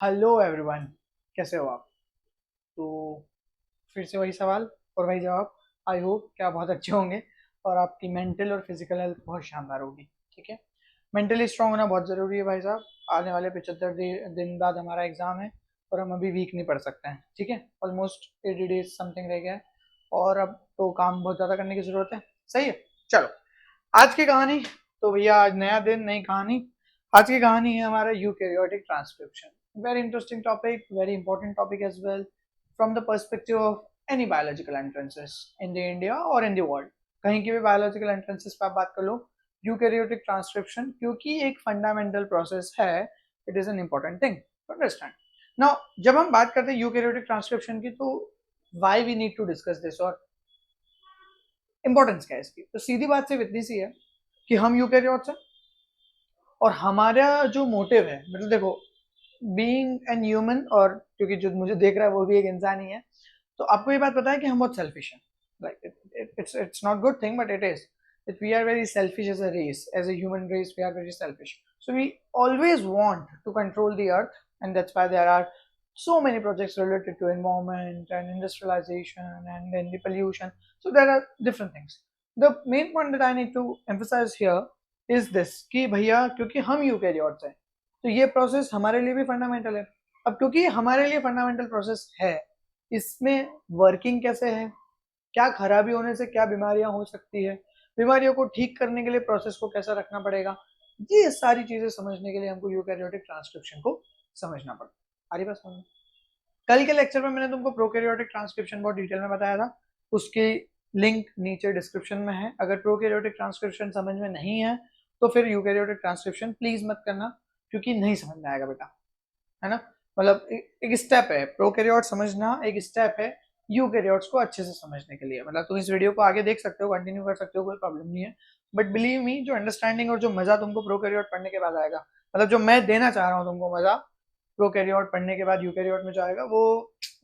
Hello everyone, कैसे हो आप? तो फिर से वही सवाल और वही जवाब। आई होप कि आप बहुत अच्छे होंगे और आपकी मेंटल और फिजिकल हेल्थ बहुत शानदार होगी। ठीक है, मेंटली स्ट्रांग होना बहुत ज़रूरी है भाई साहब। आने वाले 75 दिन बाद हमारा एग्ज़ाम है और हम अभी वीक नहीं पढ़ सकते हैं। ठीक है, ऑलमोस्ट 80 डेज समथिंग रह गया है और अब तो काम बहुत ज़्यादा करने की ज़रूरत है। सही है, चलो आज की कहानी। तो भैया आज नया दिन नई कहानी। आज की कहानी है हमारा eukaryotic transcription. Very interesting topic, very important topic as well from the perspective of any biological entrances in the India और इन द वर्ल्ड। कहीं की भी बायोलॉजिकल एंट्रेंसेस पे आप बात कर लो, यूकैरियोटिक ट्रांसक्रिप्शन क्योंकि एक फंडामेंटल प्रोसेस है, it is an important thing to understand. Now जब हम बात करते हैं यूकैरियोटिक ट्रांसक्रिप्शन की, तो why we need to discuss this और इंपॉर्टेंस क्या है इसकी, तो सीधी बात सिर्फ इतनी सी है कि हम यूकैरियोट्स हैं और हमारा जो मोटिव है, मतलब देखो, बीइंग एन ह्यूमन, और क्योंकि जो मुझे देख रहा है वो भी एक इंसान ही है, तो आपको ये बात पता है कि हम बहुत सेल्फिश हैं। Like it's not good thing but it is it we are very selfish as a race, as a human race we are very selfish. So we always want to control the earth and that's why there are so many projects related to environment and industrialization and then the pollution. So there are different things. The main point that I need to emphasize here is this कि भैया क्योंकि हम eukaryotes हैं तो ये process हमारे लिए भी फंडामेंटल है। अब क्योंकि हमारे लिए फंडामेंटल प्रोसेस है, इसमें वर्किंग कैसे है, क्या खराबी होने से क्या बीमारियां हो सकती है, बीमारियों को ठीक करने के लिए प्रोसेस को कैसा रखना पड़ेगा, ये सारी चीजें समझने के लिए हमको यूकैरियोटिक ट्रांसक्रिप्शन को समझना पड़ता है। आ रही बात समझ? कल के लेक्चर में मैंने तुमको प्रोकैरियोटिक ट्रांसक्रिप्शन बहुत डिटेल में बताया था, उसकी लिंक नीचे डिस्क्रिप्शन में है। अगर प्रोकैरियोटिक ट्रांसक्रिप्शन समझ में नहीं है तो फिर यूकैरियोटिक ट्रांसक्रिप्शन प्लीज मत करना, क्योंकि नहीं समझ में आएगा बेटा, है ना। मतलब एक स्टेप है प्रोकैरियोट समझना, एक स्टेप है यूकैरियोट्स को अच्छे से समझने के लिए। मतलब तुम इस वीडियो को आगे देख सकते हो, कंटिन्यू कर सकते हो, कोई प्रॉब्लम नहीं है, बट बिलीव मी जो अंडरस्टैंडिंग और जो मजा तुमको प्रोकैरियोट पढ़ने के बाद आएगा, मतलब जो मैं देना चाह रहा हूँ तुमको मजा प्रोकैरियोट पढ़ने के बाद यूकैरियोट में जो आएगा वो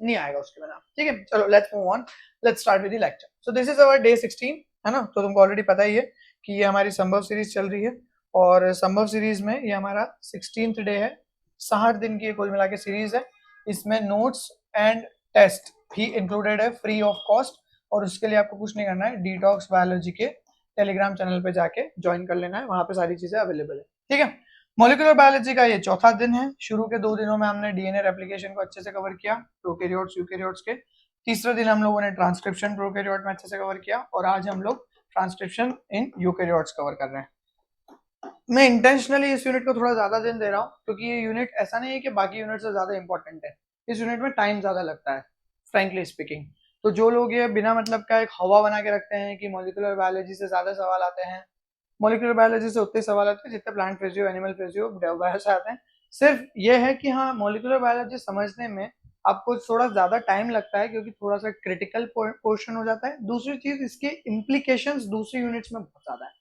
नहीं आएगा उसके बिना। ठीक है, चलो let's move on, let's start with the lecture. So this is our day 16, है ना। तो तुमको ऑलरेडी पता ही है कि ये हमारी संभव सीरीज चल रही है और संभव सीरीज में ये हमारा 16th डे है। 60 दिन की कुल मिला के सीरीज है। इसमें नोट्स एंड टेस्ट भी इंक्लूडेड है फ्री ऑफ कॉस्ट, और उसके लिए आपको कुछ नहीं करना है, डिटॉक्स बायोलॉजी के टेलीग्राम चैनल पे जाके ज्वाइन कर लेना है, वहां पे सारी चीजें अवेलेबल है। ठीक है, मॉलिक्यूलर बायोलॉजी का ये चौथा दिन है। शुरू के 2 दिनों में हमने डीएनए रेप्लिकेशन को अच्छे से कवर किया, प्रोकैरियोट्स यूकैरियोट्स के। तीसरा दिन हम लोगों ने ट्रांसक्रिप्शन प्रोकैरियोट में अच्छे से कवर किया, और आज हम लोग ट्रांसक्रिप्शन इन यूकैरियोट्स कवर कर रहे हैं। मैं इंटेंशनली इस यूनिट को थोड़ा ज्यादा दिन दे रहा हूँ क्योंकि ये यूनिट ऐसा नहीं है कि बाकी यूनिट से ज्यादा इंपॉर्टेंट है, इस यूनिट में टाइम ज्यादा लगता है फ्रेंकली स्पीकिंग। तो जो लोग ये बिना मतलब का एक हवा बना के रखते हैं कि मॉलिक्यूलर बायोलॉजी से ज्यादा सवाल आते हैं, मॉलिक्यूलर बायोलॉजी से उतने सवाल आते हैं जितने plant physio, animal physio, bio से आते हैं। सिर्फ ये है कि हाँ, मॉलिक्यूलर बायोलॉजी समझने में आपको थोड़ा ज्यादा टाइम लगता है क्योंकि थोड़ा सा क्रिटिकल पोर्शन हो जाता है। दूसरी चीज, इसके इम्प्लीकेशंस दूसरी यूनिट्स में बहुत ज्यादा है,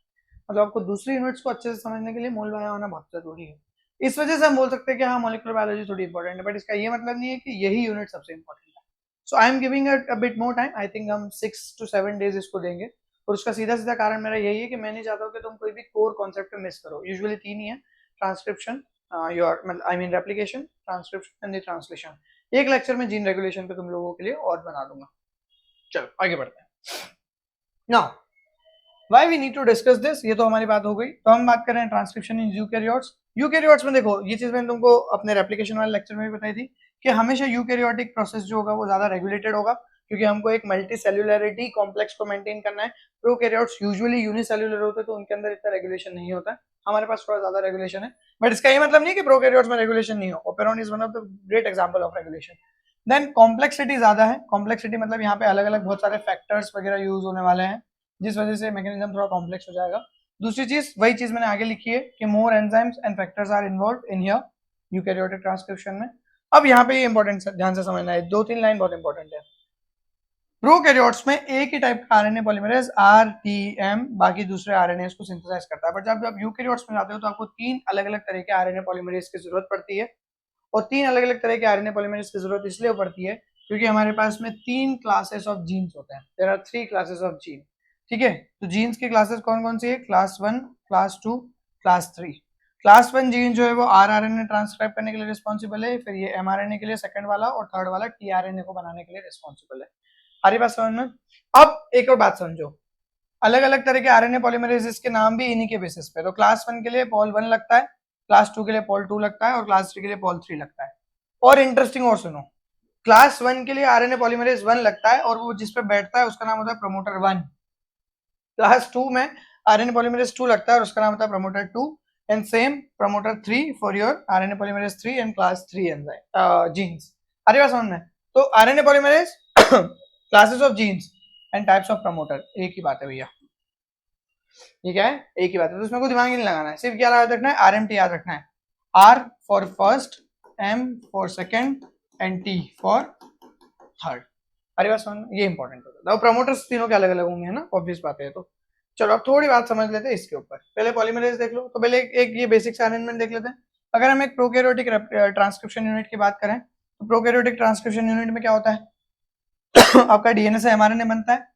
मतलब आपको दूसरी यूनिट्स को अच्छे से समझने के लिए मूल बायो आना बहुत जरूरी है। इस वजह से हम बोल सकते हैं कि हाँ, मॉलिक्यूलर बायोलॉजी थोड़ी इंपॉर्टेंट है, बट इसका ये मतलब नहीं है कि यही यूनिट सबसे इंपॉर्टेंट है। So I am giving a bit more time, I think हम 6 to 7 डेज इसको देंगे। और उसका सीधा सीधा कारण मेरा यही है कि मैं नहीं चाहता हूँ कि तुम कोई भी कोर कॉन्सेप्ट मिस करो। यूजुअली 3 ही है, transcription, your I mean replication, transcription and the translation. एक लेक्चर में जीन रेगुलेशन पे तुम लोगों के लिए और बना दूंगा। चलो आगे बढ़ते हैं। Now why we need to discuss this, ये तो हमारी बात हो गई। तो हम बात कर रहे हैं ट्रांसक्रिप्शन इन यूकैरियोट्स। यूकैरियोट्स में देखो, ये चीज मैंने तुमको अपने रेप्लिकेशन वाले लेक्चर में भी बताई थी कि हमेशा यूकैरियोटिक प्रोसेस जो होगा वो ज्यादा रेगुलेटेड होगा, क्योंकि हमको एक मल्टी सेल्युलरिटी कॉम्प्लेक्स को मेंटेन करना है। प्रोकैरियोट्स यूजुअली यूनिसेल्युलर होते हैं तो उनके अंदर इतना रेगुलेशन नहीं होता है, हमारे पास थोड़ा ज्यादा रेगुलेशन है। बट इसका ये मतलब नहीं कि प्रोकैरियोट्स में रेगुलेशन नहीं हो। Operon is one of the great example of regulation. Then complexity ज्यादा है। कॉम्प्लेक्सिटी मतलब यहाँ पे अलग अलग बहुत सारे फैक्टर्स वगैरह यूज होने वाले हैं, जिस वजह से मैकेनिज्म थोड़ा कॉम्प्लेक्स हो जाएगा। दूसरी चीज, वही चीज मैंने आगे लिखी है कि more enzymes and factors are involve in here eukaryotic transcription में। अब यहाँ पे ये इंपॉर्टेंट ध्यान से समझना है, 2-3 लाइन बहुत इंपॉर्टेंट है। प्रोकैरियोट्स में एक ही टाइप का आरएनए पॉलीमरेज आरटीएम बाकी दूसरे आरएनए को सिंथेसाइज करता है, बट जब आप यूकैरियोट्स में जाते हो तो आपको 3 अलग अलग तरह के आरएनए पॉलीमरेज की जरूरत पड़ती है। और 3 अलग अलग तरह के आरएनए पॉलीमरेज की जरूरत इसलिए पड़ती है क्योंकि हमारे पास में 3 क्लासेस ऑफ जीन्स होते हैं। There are 3 classes of gene. ठीक है, तो जीन्स की क्लासेस कौन कौन सी है? Class 1, class 2, class 3। Class 1 gene जो है वो rRNA ट्रांसक्राइब करने के लिए रिस्पॉन्सिबल है, फिर ये mRNA के लिए सेकंड वाला, और थर्ड वाला tRNA को बनाने के लिए रिस्पॉन्सिबल है। हमारी बात समझ में? अब एक और बात समझो, अलग अलग तरह के आरएनए पॉलीमरेजेस के नाम भी इन्हीं के बेसिस पे। तो क्लास 1 के लिए पॉल 1 लगता है, क्लास 2 के लिए पॉल 2 लगता है, और क्लास 3 के लिए पॉल 3 लगता है। और इंटरेस्टिंग और सुनो, क्लास 1 के लिए आरएनए पॉलीमरेज 1 लगता है और वो जिस पे बैठता है उसका नाम होता है प्रमोटर 1। क्लास 2 में आरएनए पॉलीमरेज 2 लगता है और उसका नाम होता है promoter 2, and same promoter 3 for your RNA polymerase 3 and class 3 enzyme genes. अरे बात समझ में? तो RNA polymerase classes of genes and types of promoter, एक ही बात है भैया, ठीक है, एक ही बात है। तो उसमें कोई दिमाग नहीं लगाना है, सिर्फ क्या याद रखना है, आरएमटी याद रखना है। R for first, M for second, and T for third. अरे बात समझ, ये इंपॉर्टेंट होता है। प्रमोटर्स तीनों के अलग अलग होंगे, है ना, ऑब्वियस बात है। तो चलो अब थोड़ी बात समझ लेते हैं इसके ऊपर। पहले पॉलीमरेज देख लो, तो पहले एक ये बेसिक अरेंजमेंट देख लेते हैं। अगर हम एक प्रोकैरियोटिक ट्रांसक्रिप्शन यूनिट की बात करें, तो प्रोकैरियोटिक ट्रांसक्रिप्शन यूनिट में क्या होता है आपका डीएनए से एमआरएनए बनता है,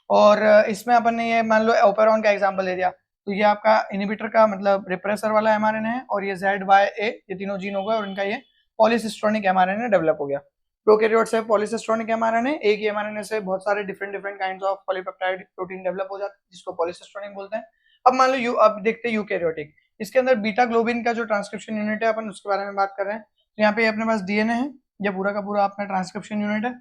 और इसमें अपन ने ये मान लो ओपेरॉन का एग्जांपल दे दिया, तो ये आपका इनहिबिटर का मतलब रिप्रेसर वाला एमआरएनए है, और ये ZYA ये तीनों जीन हो गए, और इनका ये पॉलीसिस्ट्रोनिक एमआरएनए डेवलप हो गया। प्रोकैरियोट से पॉलीसिस्ट्रोनिक एमआरएनए, एक ही एमआरएनए से बहुत सारे different different kinds of polypeptide protein develop हो जाते हैं, जिसको पॉलीसिस्ट्रोनिक बोलते हैं। अब मान लो अब देखते हैं यूकैरियोटिक, इसके अंदर बीटा ग्लोबिन का जो ट्रांसक्रिप्शन यूनिट है अपन उसके बारे में बात कर रहे हैं। तो यहाँ पे अपने पास डीएनए है, ये पूरा का पूरा अपना ट्रांसक्रिप्शन यूनिट है।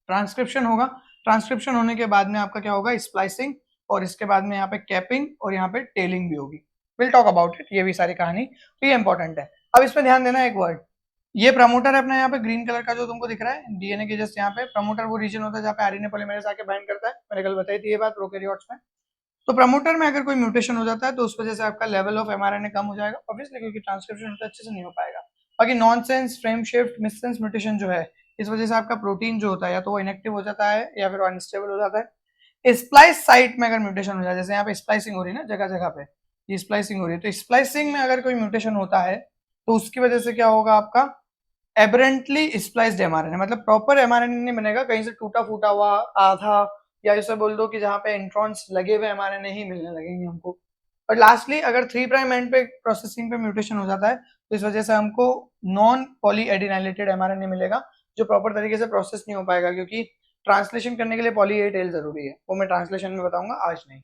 ट्रांसक्रिप्शन होगा, ट्रांसक्रिप्शन होने के बाद में आपका क्या होगा, स्प्लाइसिंग, और इसके बाद में यहाँ पे कैपिंग, और यहाँ पे टेलिंग भी होगी। विल टॉक अबाउट इट, ये भी सारी कहानी, तो ये इंपॉर्टेंट है। अब इसमें ध्यान देना एक वर्ड, ये प्रमोटर है अपना, यहाँ पे ग्रीन कलर का जो तुमको दिख रहा है डीएनए के जस्ट यहाँ पे प्रमोटर वो रीजन होता है जहाँ पे आरएनए पॉलीमरेज आके बाइंड करता है। मैंने कल बताई थी ये बात प्रोकैरियोट्स में। तो प्रमोटर में अगर कोई म्यूटेशन हो जाता है तो उस वजह से आपका लेवल ऑफ एमआरएनए कम हो जाएगा, ऑब्वियसली, क्योंकि ट्रांसक्रिप्शन अच्छे से नहीं हो पाएगा। बाकी नॉनसेंस, फ्रेम शिफ्ट, मिससेंस म्यूटेशन जो है, इस वजह से आपका प्रोटीन जो होता है या तो वो इनएक्टिव हो जाता है या फिर अनस्टेबल हो जाता है। स्प्लाइस साइट में अगर म्यूटेशन हो जाए, जैसे यहाँ पे स्प्लाइसिंग हो रही है ना जगह जगह पे, ये स्प्लाइसिंग हो रही है, तो स्प्लाइसिंग में अगर कोई म्यूटेशन होता है तो उसकी वजह से क्या होगा, आपका एबरेंटली स्प्लाइस्ड एमआरएनए, मतलब प्रॉपर एमआरएनए नहीं बनेगा, कहीं से टूटा फूटा हुआ आधा, या ऐसा बोल दो कि जहाँ पे इंट्रॉन्स लगे हुए एमआरएनए ही मिलने लगेंगे हमको। और लास्टली अगर 3 प्राइम एंड पे प्रोसेसिंग पे म्यूटेशन हो जाता है तो इस वजह से हमको नॉन पॉली एडिनाइलेटेड एमआरएनए मिलेगा, जो प्रॉपर तरीके से प्रोसेस नहीं हो पाएगा, क्योंकि ट्रांसलेशन करने के लिए पॉली ए टेल जरूरी है, वो मैं ट्रांसलेशन में बताऊंगा, आज नहीं।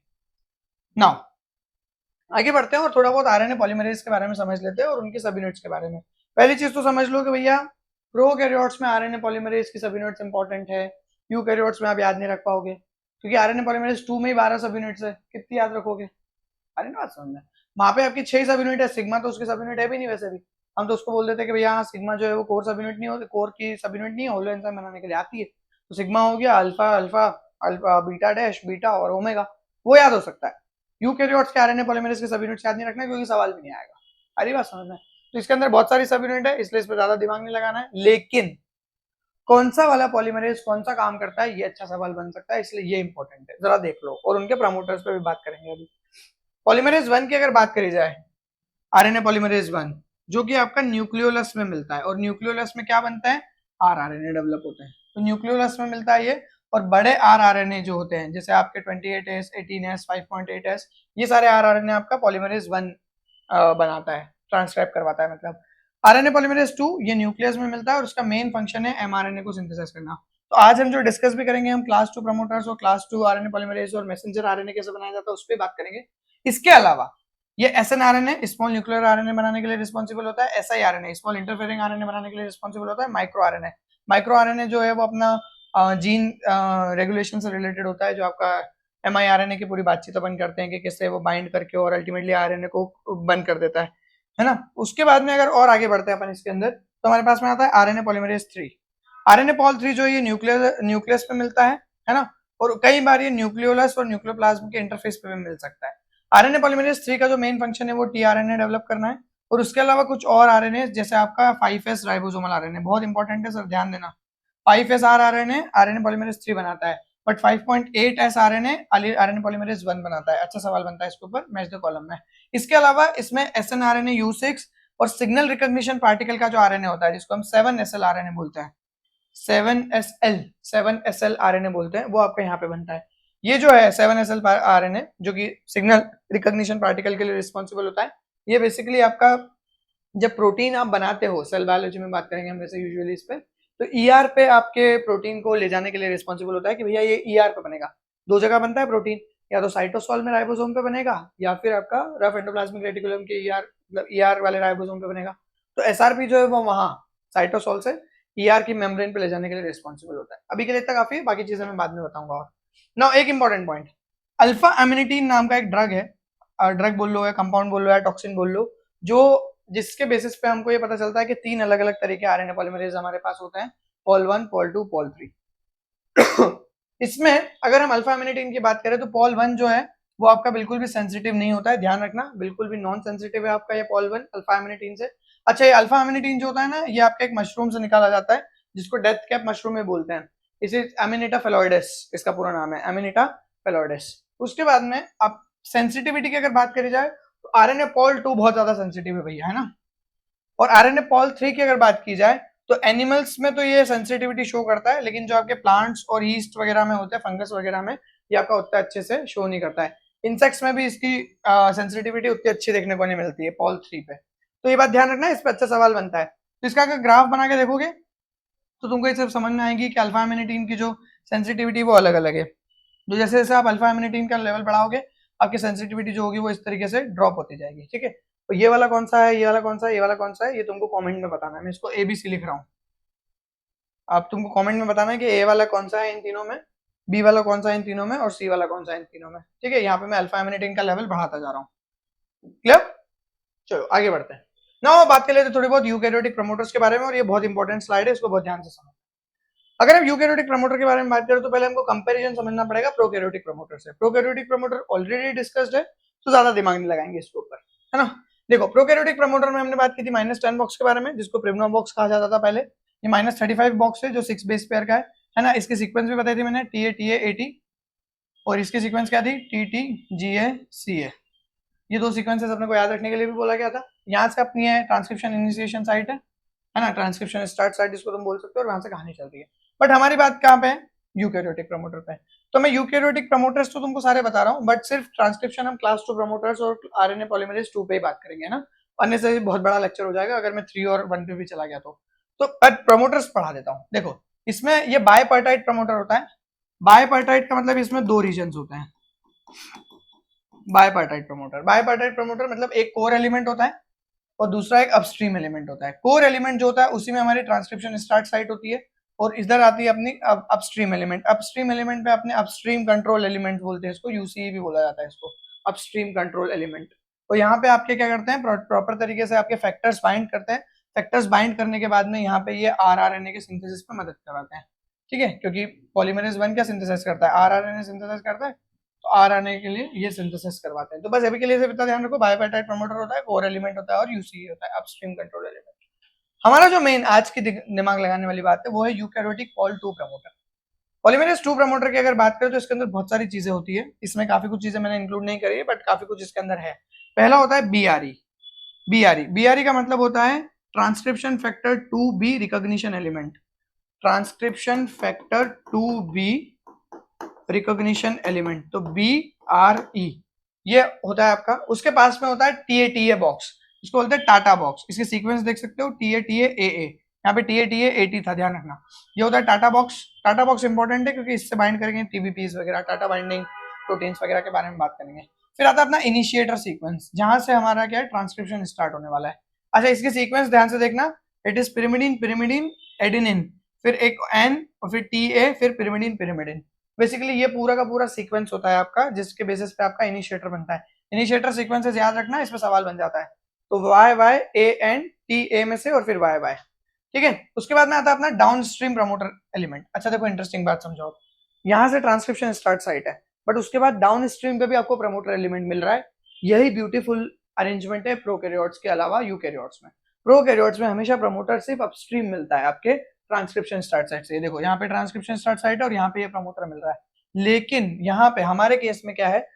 नाउ आगे बढ़ते हैं और थोड़ा बहुत आरएनए पॉलीमरेज के बारे में समझ लेते हैं और उनकी सब यूनिट्स के बारे में। पहली चीज तो समझ लो कि भैया प्रोकैरियोट्स में आरएनए पॉलीमरेज की सब यूनिट्स इंपॉर्टेंट है, यूकैरियोट्स में आप याद नहीं रख पाओगे, क्योंकि आरएनए पॉलीमरेज 2 में ही 12 सब यूनिट्स है, कितनी याद रखोगे? अरे ना बात समझ में, वहां पे आपकी 6 सब यूनिट है, सिग्मा तो उसकी सब यूनिट है भी नहीं वैसे भी, हम तो उसको बोल देते हैं कि भैया सिग्मा जो है वो कोर सब यूनिट नहीं होती, कोर की सब यूनिट नहीं है, होलो एंजाइम बनाने के लिए आती है। तो सिग्मा हो गया alpha, alpha alpha beta dash beta और ओमेगा, वो याद हो सकता है। यूकैरियोट्स के आरएनए पॉलीमरेज के सब यूनिट्स याद नहीं रखना, क्योंकि सवाल भी नहीं आएगा। अरे बात समझ में? तो इसके अंदर बहुत सारी सब यूनिट है, इसलिए इस पर ज्यादा दिमाग नहीं लगाना है, लेकिन कौन सा वाला पॉलीमरेज कौन सा काम करता है ये अच्छा सवाल बन सकता है, इसलिए ये इंपॉर्टेंट है, जरा देख लो, और उनके प्रमोटर्स पे भी बात करेंगे अभी। पॉलीमरेज 1 की अगर बात करी जाए, आरएनए पॉलीमरेज 1 जो कि आपका न्यूक्लियोलस में मिलता है, और न्यूक्लियोलस में क्या बनता है, आरआरएनए डेवलप होते हैं, तो न्यूक्लियोलस में मिलता है ये। और बड़े आरआरएनए जो होते हैं जैसे आपके 28S, 18S, 5.8S, ये सारे आरआरएनए आपका पॉलीमरेज 1 बनाता है, ट्रांसक्राइब करवाता है। मतलब आरएनए पॉलीमरेज 2 ये न्यूक्लियस में मिलता है और उसका मेन फंक्शन है एमआरएनए को सिंथेसाइज करना। तो आज हम जो डिस्कस भी करेंगे, हम क्लास 2 प्रमोटर्स और क्लास 2 आरएनए पॉलीमरेज और मैसेंजर आरएनए कैसे बनाया जाता है उस पर बात करेंगे। इसके अलावा ये एसएनआरएनए स्मॉल न्यूक्लियर आरएनए बनाने के लिए रिस्पॉन्सिबल होता है, एसआईआरएनए स्मॉल इंटरफेरिंग आरएनए बनाने के लिए रिस्पॉन्सिबल होता है, माइक्रो आरएनए, माइक्रो आरएनए जो है वो अपना जीन रेगुलेशन से रिलेटेड होता है, जो आपका एमआईआरएनए की पूरी बातचीत अपन करते हैं कि कैसे वो बाइंड करके और अल्टीमेटली आरएनए को बंद कर देता है ना। उसके बाद में अगर और आगे बढ़ते हैं अपन इसके अंदर, तो हमारे पास में आता है आरएनए पॉलीमरेज 3। आरएनए पॉल 3 जो ये न्यूक्लियस पे मिलता है ना, और कई बार ये न्यूक्लियोलस और न्यूक्लियोप्लाज्म के इंटरफेस पे भी मिल सकता है। आरएनए पॉलीमरेज 3 का जो मेन फंक्शन है वो टीआरएनए डेवलप करना है, और उसके अलावा कुछ और आरएनए जैसे आपका 5S राइबोसोमल आरएनए बहुत इंपॉर्टेंट है सर, ध्यान देना। 5S आरएनए आरएनए पॉलीमरेज 3 बनाता है, but 5.8S RNA RNA polymerase 1 बनाता है। अच्छा सवाल बनता है इसके ऊपर, मैच द कॉलम में। इसके अलावा इसमें एसएनआरएनए U6 और सिग्नल रिकॉग्निशन पार्टिकल का जो आरएनए होता है जिसको हम 7SL आरएनए बोलते हैं, 7SL आरएनए बोलते हैं, वो आपका यहाँ पे बनता है। ये जो है 7SL आरएनए जो कि सिग्नल रिकॉग्निशन पार्टिकल के लिए रिस्पॉन्सिबल होता है, ये बेसिकली आपका जब प्रोटीन आप बनाते हो, सेल बायोलॉजी में बात करेंगे हम वैसे यूजुअली इस पे, तो ईआर पे आपके प्रोटीन को ले जाने के लिए रिस्पॉन्सिबल होता है कि भैया ये ईआर पे बनेगा। दो जगह बनता है प्रोटीन, या तो साइटोसॉल में राइबोसोम पे बनेगा, या फिर आपका रफ एंडोप्लाज्मिक रेटिकुलम के ईआर मतलब ईआर वाले राइबोसोम पे बनेगा। तो एसआरपी जो है वो वहां साइटोसॉल से ईआर की मेम्ब्रेन पे ले जाने के लिए रिस्पॉन्सिबल होता है। अभी के लिए इतना काफी है, बाकी चीजें मैं बाद में बताऊंगा। और नाउ एक इंपॉर्टेंट पॉइंट, अल्फा एमिनिटीन नाम का एक ड्रग है, ड्रग बोल लो या कंपाउंड बोल लो या टॉक्सिन बोल लो, जो जिसके बेसिस पे हमको ये पता चलता है कि 3 अलग अलग तरह के आरएनए पॉलीमरेज हमारे पास होते हैं, पॉल 1, पॉल 2, पॉल 3। इसमें अगर हम अल्फा एमिनिटीन की बात करें तो पॉल 1 जो है वो आपका बिल्कुल भी सेंसिटिव नहीं होता है, ध्यान रखना, बिल्कुल भी नॉन सेंसिटिव है आपका ये पॉल 1 अल्फा एमिनिटीन से। अच्छा, ये अल्फा एमिनिटीन जो होता है ना, ये आपका एक मशरूम से निकाला जाता है जिसको डेथ कैप मशरूम में बोलते हैं। इसे एमिनेटा फेलोइडेस इसका पूरा नाम है, एमिनेटा फेलोइडेस। उसके बाद में आप सेंसिटिविटी की अगर बात करी जाए तो आरएनए पॉल 2 बहुत ज्यादा सेंसिटिव है भैया, है ना। और आरएनए पॉल 3 की अगर बात की जाए तो एनिमल्स में तो ये सेंसिटिविटी शो करता है, लेकिन जो आपके प्लांट्स और ईस्ट वगैरह में होते हैं, फंगस वगैरह में, ये आपका उतना अच्छे से शो नहीं करता है। इंसेक्ट्स में भी इसकी सेंसिटिविटी उतनी अच्छी देखने को नहीं मिलती है पॉल 3 पे। तो ये बात ध्यान रखना, इस पर अच्छा सवाल बनता है। तो इसका अगर ग्राफ बना के देखोगे तो तुमको ये सब समझ में आएगी कि अल्फा एमिनिटीन की जो सेंसिटिविटी वो अलग अलग है। तो जैसे जैसे आप अल्फा एमिनिटीन का लेवल बढ़ाओगे, आपकी सेंसिटिविटी जो होगी वो इस तरीके से ड्रॉप होती जाएगी, ठीक है। तो ये वाला कौन सा है, ये वाला कौन सा है, ये वाला कौन सा है, ये तुमको कमेंट में बताना है। मैं इसको एबीसी लिख रहा हूँ, आप तुमको कमेंट में बताना है कि ए वाला कौन सा है इन तीनों में, बी वाला कौन सा है इन तीनों में, और सी वाला कौन सा है इन तीनों में, ठीक है। यहाँ पे मैं अल्फा एमिनिटीन का लेवल बढ़ाता जा रहा हूँ। क्लियर, चलो आगे बढ़ते हैं। ना बात कर लेते थोड़ी बहुत यूकैरियोटिक प्रमोटर्स के बारे में, और ये बहुत इंपॉर्टेंट स्लाइड है, इसको बहुत ध्यान से समझ। अगर हम यूकैरियोटिक प्रमोटर के बारे में बात करें तो पहले हमको कंपैरिजन समझना पड़ेगा प्रोकैरियोटिक प्रमोटर से। प्रोकैरियोटिक प्रमोटर ऑलरेडी डिस्कस्ड है, तो ज्यादा दिमाग नहीं लगाएंगे इसके ऊपर, है ना। देखो, प्रोकैरियोटिक प्रमोटर में हमने बात की थी -10 बॉक्स के बारे में, जिसको प्रिमनो बॉक्स कहा जाता था पहले। ये -35 बॉक्स है जो 6 बेस पेयर का है ना। इसकी सीक्वेंस भी बताई थी मैंने, TA TA AT, और इसकी सीक्वेंस क्या थी, TT GA CA। ये दो सीक्वेंसेस अपने को याद रखने के लिए भी बोला गया था। यहाँ से अपनी है ट्रांसक्रिप्शन इनिशिएशन साइट है ना, ट्रांसक्रिप्शन स्टार्ट साइट जिसको तुम बोल सकते हो, और वहां से कहानी चल रही है। बट हमारी बात कहाँ पे है, यूकैरियोटिक प्रमोटर पे। तो मैं यूकैरियोटिक प्रमोटर्स तो तुमको सारे बता रहा हूँ, बट सिर्फ ट्रांसक्रिप्शन हम क्लास 2 प्रमोटर्स और आरएनए पॉलीमरेज 2 पे ही बात करेंगे ना, अन्य से बहुत बड़ा लेक्चर हो जाएगा अगर मैं 3 और 1 पे भी चला गया तो प्रमोटर्स पढ़ा देता हूँ। देखो, इसमें ये बायपर्टाइट प्रमोटर होता है। बायपर्टाइट का मतलब इसमें 2 रीजन होते हैं। बायपर्टाइट प्रमोटर मतलब एक कोर एलिमेंट होता है और दूसरा एक अपस्ट्रीम एलिमेंट होता है। कोर एलिमेंट जो होता है उसी में हमारी ट्रांसक्रिप्शन स्टार्ट साइट होती है, और इधर आती है अपनी अपस्ट्रीम एलिमेंट। अपस्ट्रीम एलिमेंट पे अपने अपस्ट्रीम कंट्रोल एलिमेंट बोलते हैं इसको, यूसीई भी बोला जाता है इसको, अपस्ट्रीम कंट्रोल एलिमेंट। तो यहाँ पे आपके क्या करते हैं, प्रॉपर तरीके से आपके फैक्टर्स बाइंड करते हैं। फैक्टर्स बाइंड करने के बाद में यहाँ पे ये आरआरएनए के सिंथेसिस में मदद करवाते हैं, ठीक है। क्योंकि पॉलीमरेज 1 क्या सिंथेसाइज करता है, आरआरएनए सिंथेसाइज करता है, तो आरआरएनए के लिए ये सिंथेसिस करवाते हैं। तो बस अभी के लिए इतना ध्यान रखो, बायपर्टाइट प्रमोटर होता है, कोर एलिमेंट होता है, और यूसीई होता है, अपस्ट्रीम कंट्रोल एलिमेंट। हमारा जो मेन आज की दिमाग लगाने वाली बात है वो है eukaryotic Paul 2 promoter. Polymerase 2 promoter की अगर बात करें तो इसके अंदर बहुत सारी चीजें होती है। इसमें काफी कुछ चीजें मैंने इंक्लूड नहीं करी है, बट काफी कुछ इसके अंदर है। पहला होता है बीआरई। बीआरई का मतलब होता है transcription factor 2B recognition element. Transcription factor 2B recognition element, तो BRE ये होता है आपका। उसके पास में होता है TA बॉक्स, इसको बोलते हैं टाटा बॉक्स। इसके सीक्वेंस देख सकते हो, TA यहाँ पे TA AT था, ध्यान रखना। ये होता है TATA box. TATA box important है क्योंकि इससे बाइंड करेंगे TBPs वगैरह, टाटा बाइंडिंग प्रोटीन्स वगैरह के बारे में बात करेंगे। फिर आता है अपना इनिशिएटर सीक्वेंस, जहां से हमारा क्या है, ट्रांसक्रिप्शन स्टार्ट होने वाला है। अच्छा, इसके सीक्वेंस ध्यान से देखना, इट इज पिरिमिडीन एडेनिन, फिर एक N, और फिर TA, फिर पिरिमिडीन। बेसिकली ये पूरा का पूरा सीक्वेंस होता है आपका, जिसके बेसिस पे आपका इनिशिएटर बनता है। इनिशिएटर सीक्वेंसेस याद रखना, इसमें सवाल बन जाता है। तो YYANTA में से, और फिर YY, ठीक है। उसके बाद में आता है अपना डाउन स्ट्रीम प्रमोटर एलिमेंट। अच्छा देखो, इंटरेस्टिंग बात समझाओ, यहाँ से ट्रांसक्रिप्शन स्टार्ट साइट है, बट उसके बाद डाउन स्ट्रीम पे भी आपको प्रमोटर एलिमेंट मिल रहा है। यही ब्यूटीफुल अरेंजमेंट है प्रोकैरियोट्स के अलावा यूकैरियोट्स में। प्रोकैरियोट्स में हमेशा प्रमोटर सिर्फ अपस्ट्रीम मिलता है आपके ट्रांसक्रिप्शन स्टार्ट साइट से। देखो, यहाँ पे ट्रांसक्रिप्शन स्टार्ट साइट है और यहाँ पे ये प्रमोटर मिल रहा है। लेकिन यहाँ पे हमारे केस में क्या है,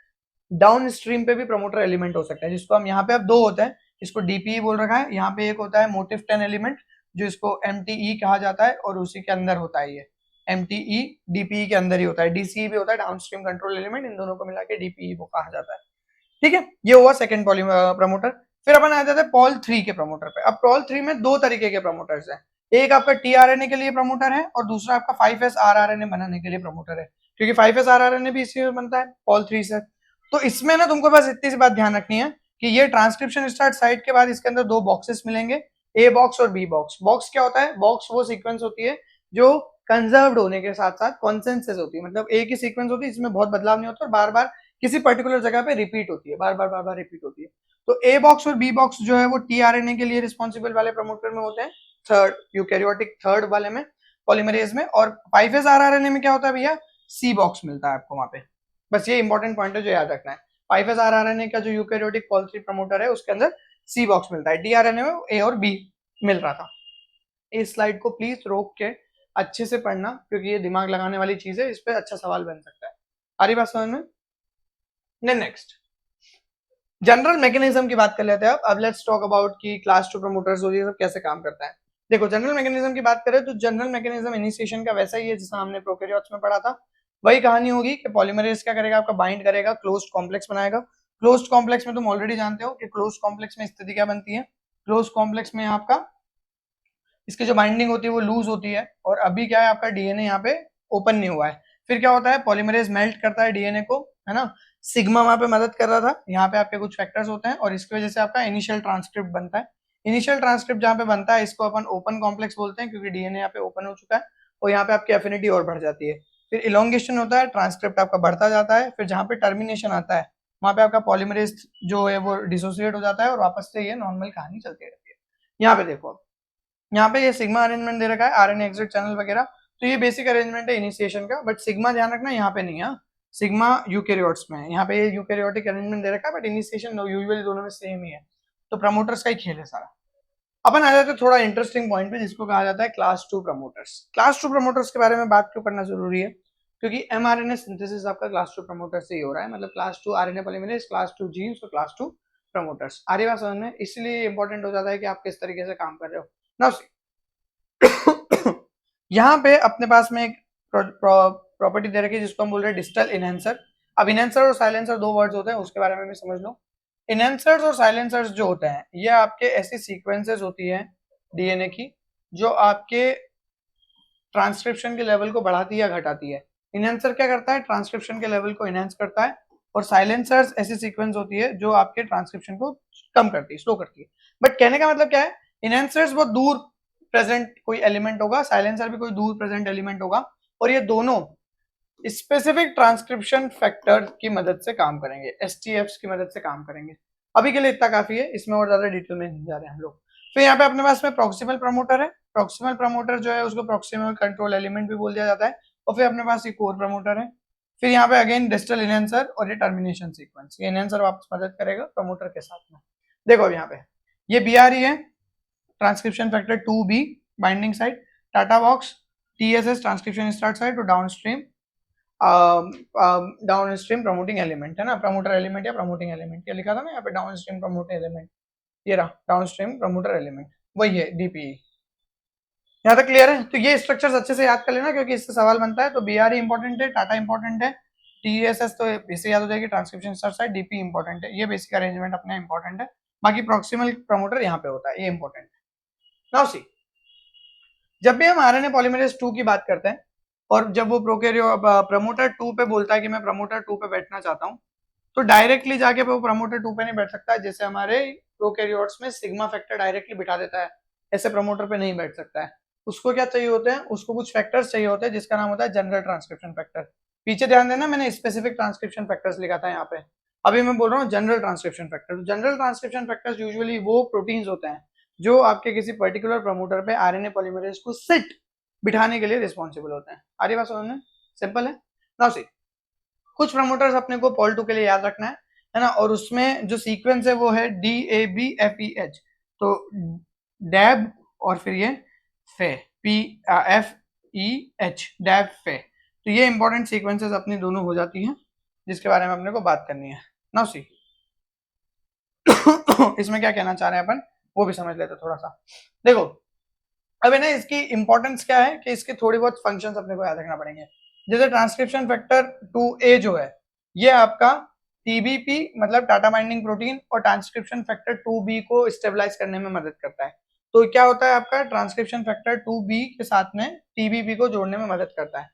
डाउन स्ट्रीम पे भी प्रमोटर एलिमेंट हो सकता है, जिसको हम यहाँ पे अब 2 होते हैं, इसको DPE बोल रखा है। यहाँ पे एक होता है मोटिव 10 एलिमेंट, जो इसको MTE कहा जाता है, और उसी के अंदर होता है ये MTE, DPE के अंदर ही होता है। DCE भी होता है, डाउन स्ट्रीम कंट्रोल एलिमेंट, इन दोनों को मिला के DPE को कहा जाता है, ठीक है। ये हुआ सेकंड प्रमोटर। फिर अपन आ जाते हैं पॉल 3 के प्रमोटर पे। अब पॉल 3 में दो तरीके के प्रमोटर्स हैं, एक आपका टीआरएनए के लिए प्रमोटर है और दूसरा आपका 5s आरआरएनए बनाने के लिए प्रमोटर है, क्योंकि 5s आरआरएनए भी इसी में बनता है पॉल 3 से। तो इसमें ना तुमको बस इतनी सी बात ध्यान रखनी है कि ये ट्रांसक्रिप्शन स्टार्ट साइट के बाद इसके अंदर दो बॉक्सेस मिलेंगे, ए बॉक्स और बी बॉक्स। बॉक्स क्या होता है? बॉक्स वो सीक्वेंस होती है जो कंजर्व्ड होने के साथ साथ कॉन्सेंसस होती है, मतलब एक ही सीक्वेंस होती है, इसमें बहुत बदलाव नहीं होता और बार बार किसी पर्टिकुलर जगह पे रिपीट होती है, बार बार रिपीट होती है। तो ए बॉक्स और बी बॉक्स जो है वो टीआरएनए के लिए रिस्पॉन्सिबल वाले प्रमोटर में होते हैं, थर्ड यूकैरियोटिक थर्ड वाले में, पॉलीमरेज में। और 5s आरआरएनए में क्या होता है भैया? सी बॉक्स मिलता है आपको वहां पे। बस ये इंपॉर्टेंट पॉइंट है जो याद रखना है। 5s आरआरएनए का जो यूकैरियोटिक पॉल 3 प्रमोटर है उसके अंदर सी बॉक्स मिलता है, डीआरएनए में ए और बी मिल रहा था। इस स्लाइड को प्लीज रोक के अच्छे से पढ़ना, क्योंकि ये दिमाग लगाने वाली चीज है, इस पे अच्छा सवाल बन सकता है। आ रही बात समझ में? नेक्स्ट जनरल मैकेनिज्म की बात कर लेते हैं। अब लेट्स टॉक अबाउट कि क्लास 2 प्रमोटर्स और ये सब कैसे काम करता है। देखो जनरल मैकेनिज्म की बात करें तो जनरल मैकेनिज्म इनिशिएशन का वैसा ही है जैसा हमने प्रोकैरियोट्स में पढ़ा था। वही कहानी होगी कि पॉलीमरेज क्या करेगा? आपका बाइंड करेगा, क्लोज्ड कॉम्प्लेक्स बनाएगा। क्लोज्ड कॉम्प्लेक्स में तुम ऑलरेडी जानते हो कि क्लोज्ड कॉम्प्लेक्स में स्थिति क्या बनती है। क्लोज्ड कॉम्प्लेक्स में आपका इसकी जो बाइंडिंग होती है वो लूज होती है, और अभी क्या है आपका डीएनए यहाँ पे ओपन नहीं हुआ है। फिर क्या होता है? पॉलीमरेज मेल्ट करता है डीएनए को, है ना। सिग्मा वहां पे मदद कर रहा था, यहाँ पे आपके कुछ फैक्टर्स होते हैं और इसकी वजह से आपका इनिशियल ट्रांसक्रिप्ट बनता है। इनिशियल ट्रांसक्रिप्ट जहाँ पे बनता है इसको अपन ओपन कॉम्प्लेक्स बोलते हैं, क्योंकि डीएनए यहाँ पे ओपन हो चुका है और यहाँ पे आपकी एफिनिटी और बढ़ जाती है। फिर इलोंगेशन होता है, ट्रांसक्रिप्ट आपका बढ़ता जाता है। फिर जहाँ पे टर्मिनेशन आता है वहां पे आपका पॉलीमरेज जो है वो डिसोसिएट हो जाता है और वापस से ये नॉर्मल कहानी चलती रहती है। यहाँ पे देखो, यहाँ पे ये सिग्मा अरेंजमेंट दे रखा है, आरएनए एग्जिट चैनल वगैरह, तो ये बेसिक अरेंजमेंट है इनिशिएशन का। बट सिग्मा ध्यान रखना यहाँ पे नहीं है, सिग्मा यूकैरियोट्स में है। यहाँ पे ये यूकैरियोटिक अरेंजमेंट दे रखा है, बट इनिशिएशन यूजुअली दोनों में सेम ही है। तो प्रमोटर्स का ही खेल है सारा। अपन आ जाते हैं थोड़ा इंटरेस्टिंग पॉइंट पे, जिसको कहा जाता है क्लास 2 प्रमोटर्स। क्लास 2 प्रमोटर्स के बारे में बात क्यों करना जरूरी है? क्योंकि एमआरएनए सिंथेसिस आपका क्लास 2 प्रमोटर से ही हो रहा है, मतलब class 2 RNA polymerase, class 2 genes और क्लास 2 प्रमोटर्स। आ रही बात समझ में? इसलिए इंपॉर्टेंट हो जाता है कि आप किस तरीके से काम कर रहे हो। नाउ यहाँ पे अपने पास में एक प्रॉपर्टी दे रखी है जिसको हम बोल रहे हैं डिजिटल इनहेंसर। अब इनहेंसर और साइलेंसर दो वर्ड्स होते हैं, उसके बारे में भी समझ लो। इनहेंसर्स और साइलेंसर्स जो होते हैं ये आपके ऐसी सीक्वेंसेस होती हैं डीएनए की जो आपके ट्रांसक्रिप्शन के लेवल को बढ़ाती है या घटाती है। इनहेंसर क्या करता है? ट्रांसक्रिप्शन के लेवल को इनहेंस करता है, और साइलेंसर्स ऐसी सीक्वेंस होती है जो आपके ट्रांसक्रिप्शन को कम करती है, स्लो करती है। बट कहने का मतलब क्या है? इनहेंसर्स बहुत दूर प्रेजेंट कोई एलिमेंट होगा, साइलेंसर भी कोई दूर प्रेजेंट एलिमेंट होगा, और ये दोनों स्पेसिफिक ट्रांसक्रिप्शन फैक्टर की मदद से काम करेंगे, एसटीएफ्स की मदद से काम करेंगे। अभी के लिए इतना काफी है, इसमें और ज्यादा डिटेल में नहीं जा रहे हम लोग। फिर यहाँ पे अपने पास में प्रॉक्सिमल प्रमोटर है। प्रॉक्सिमल प्रमोटर जो है उसको प्रॉक्सिमल कंट्रोल एलिमेंट भी बोल दिया जाता है। और फिर अपने पास ये कोर प्रमोटर है। फिर यहाँ पे अगेन डिजिटल इनहेंसर और ये टर्मिनेशन सीक्वेंस। ये इनहेंसर वापस मदद करेगा प्रमोटर के साथ में। देखो अब यहाँ पे ये बी आ रही है, transcription factor 2b binding site, TATA box, TSS transcription start site और डाउनस्ट्रीम डाउनस्ट्रीम प्रमोटिंग एलिमेंट, है ना। प्रमोटर एलिमेंट या प्रमोटिंग एलिमेंट, ये लिखा था ना यहाँ पे, डाउनस्ट्रीम प्रमोटिंग एलिमेंट। ये रहा डाउनस्ट्रीम प्रमोटर एलिमेंट, वही है डीपीई। यहाँ तक क्लियर है? तो ये स्ट्रक्चर्स अच्छे से याद कर लेना, क्योंकि इससे सवाल बनता है। तो बीआरई इंपॉर्टेंट है, टाटा इंपॉर्टेंट है, टीएसएस तो इससे याद हो जाएगी transcription start site, DP important है। ये बेसिक अरेंजमेंट अपने इंपॉर्टेंट है। बाकी प्रॉक्सिमल प्रमोटर यहाँ पे होता है, ये इंपॉर्टेंट है। नाउ सी, जब भी हम आरएनए पॉलीमरेज 2 की बात करते हैं और जब वो प्रमोटर 2 पे बोलता है कि मैं प्रमोटर 2 पे बैठना चाहता हूँ, तो डायरेक्टली जाके वो प्रमोटर 2 पे नहीं बैठ सकता है। जैसे हमारे प्रोकैरियोट्स में सिग्मा फैक्टर डायरेक्टली बिठा देता है, ऐसे प्रमोटर पे नहीं बैठ सकता है। उसको क्या चाहिए होते हैं? उसको कुछ फैक्टर्स चाहिए होते हैं जिसका नाम होता है जनरल ट्रांसक्रिप्शन फैक्टर। पीछे ध्यान देना, मैंने स्पेसिफिक ट्रांसक्रिप्शन फैक्टर्स लिखा था यहाँ पे, अभी मैं बोल रहा हूँ general transcription factor. General transcription factors usually वो प्रोटीन्स होते हैं जो आपके किसी पर्टिकुलर प्रमोटर पे आरएनए पॉलीमरेज को सिट बिठाने के लिए रिस्पॉन्सिबल होते हैं। आगे बात समझ में? सिंपल है। नाउ सी, कुछ प्रमोटर्स अपने को पॉल 2 के लिए याद रखना है ना, और उसमें जो सीक्वेंस है वो है DABFEH। तो डैब और फिर ये फे, PFEH, डैब फे। तो ये इंपॉर्टेंट सीक्वेंसेस अपनी दोनों हो जाती हैं, जिसके बारे में अपने को बात करनी है। नाउ सी, इसमें क्या कहना चाह रहे हैं अपन वो भी समझ लेते थोड़ा सा। देखो अब है ना, इसकी इंपॉर्टेंस क्या है कि इसके थोड़ी बहुत फंक्शंस अपने को याद रखना पड़ेंगे। जैसे ट्रांसक्रिप्शन फैक्टर 2A जो है, ये आपका टीबीपी मतलब टाटा बाइंडिंग प्रोटीन और ट्रांसक्रिप्शन फैक्टर 2b को स्टेबलाइज करने में मदद करता है। तो क्या होता है आपका ट्रांसक्रिप्शन फैक्टर 2b के साथ में टीबीपी को जोड़ने में मदद करता है।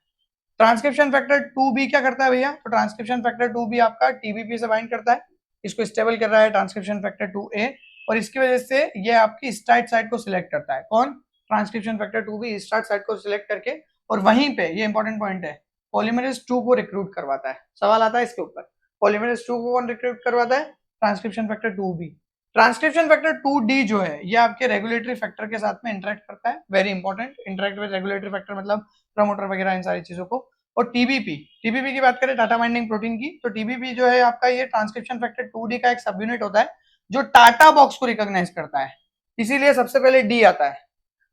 ट्रांसक्रिप्शन फैक्टर 2b क्या करता है भैया, तो ट्रांसक्रिप्शन फैक्टर 2b आपका टीबीपी से बाइंड करता है, इसको स्टेबल कर रहा है ट्रांसक्रिप्शन फैक्टर 2a, और इसकी वजह से ये आपकी स्टार्ट साइट को सिलेक्ट करता है। कौन, transcription factor 2b start site को सिलेक्ट करके, और वहीं पे ये इंपॉर्टेंट पॉइंट है, पॉलीमरेज 2 को रिक्रूट करवाता है। सवाल आता है इसके ऊपर, पॉलीमरेज 2 को कौन रिक्रूट करवाता है, transcription factor 2b। Transcription factor 2d जो है ये आपके रेगुलेटरी फैक्टर के साथ में इंटरेक्ट करता है, very important, interact with regulatory factor मतलब प्रमोटर वगैरह इन सारी चीजों को। और टीबीपी, टीबीपी की बात करें टाटा बाइंडिंग प्रोटीन की, तो टीबीपी जो है आपका ये ट्रांसक्रिप्शन फैक्टर 2d का एक सब यूनिट होता है जो टाटा बॉक्स को रिकॉग्नाइज करता है, इसीलिए सबसे पहले डी आता है।